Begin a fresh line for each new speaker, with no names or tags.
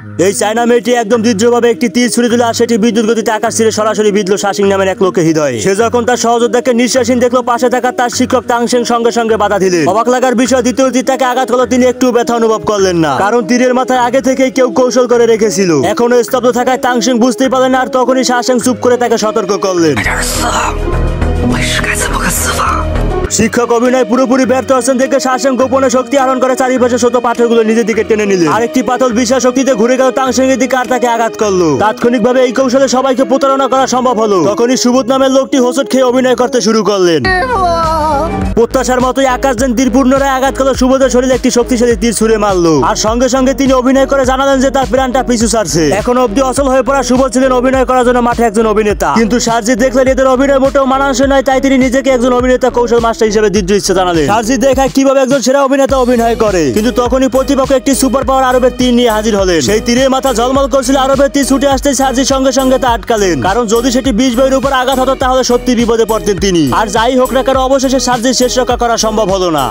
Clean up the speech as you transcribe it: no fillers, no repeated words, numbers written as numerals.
এই চায়না মেয়েটি একদম দৃঢ়ভাবে একটি তীর ছুড়ে দিল আর সেটি বিদ্যুৎ গতিতে আকাশ ছেড়ে সরাসরি বিঁধল শাসিং নামের এক লোকের হৃদয়ে। সে যখন তার সহযোদ্ধাকে নিঃশ্বাসহীন দেখলো, পাশে থাকা তার শিক্ষক তাংশেং সঙ্গে সঙ্গে বাধা দিলেন। অবাক লাগার বিষয়, দ্বিতীয় তীর তাকে আঘাত করলো, তিনি একটু ব্যথা অনুভব করলেন না, কারণ তীরের মাথায় আগে থেকেই কেউ কৌশল করে রেখেছিল। এখনো স্তব্ধ থাকায় তাংশেং বুঝতেই পারলেন না, আর তখনই শাসিং চুপ করে তাকে সতর্ক করলেন। শিক্ষক অভিনয় পুরোপুরি ব্যর্থ হচ্ছেন দেখে শাসিং গোপনে শক্তি আহরণ করে চারিপাশে শত পাথরগুলো নিজের দিকে টেনে নিলেন। আরেকটি পাথর বিশাল শক্তিতে ঘুরে গেল তাংশেং এর দিকে আর তাকে আঘাত করলো। তাৎক্ষণিকভাবে এই কৌশলে সবাইকে প্রতারণা করা সম্ভব হলো। তখনই সুবোধ নামের লোকটি হোঁচট খেয়ে অভিনয় করতে শুরু করলেন। প্রত্যাশার মতোই আকাশযান তীর পুনরায় আঘাত করলো সুবোধের শরীরে একটি শক্তিশালী তীর ছুঁড়ে মারলো, আর সঙ্গে সঙ্গে তিনি অভিনয় করে জানালেন যে তার প্রাণটা পিছু ছাড়ছে। এখন অব্দি অচল হয়ে পড়া সুবোধ ছিলেন অভিনয় করার জন্য মাঠে একজন অভিনেতা, কিন্তু সার্জিৎ দেখলেন এদের অভিনয় মোটেও মানানসই নয়, তাই তিনি নিজেকে একজন অভিনেতা কৌশল মাস্টার হিসেবে দৃঢ় ইচ্ছা জানালেন। সার্জিৎ দেখায় কিভাবে একজন সেরা অভিনেতা অভিনয় করে, কিন্তু তখনই প্রতিপক্ষ একটি সুপার পাওয়ার আরবের তীর নিয়ে হাজির হলেন। সেই তীরের মাথা ঝলমল করছিল, আরবের তীর ছুটে আসতে সার্জিৎ সঙ্গে সঙ্গে তা আটকালেন, কারণ যদি সেটি 20 বইয়ের উপর আঘাত হতো তাহলে সত্যি বিপদে পড়তেন তিনি। আর যাই হোক না কেন অবশেষে সার্জিৎ শেষ রক্ষা করা সম্ভব হলো না।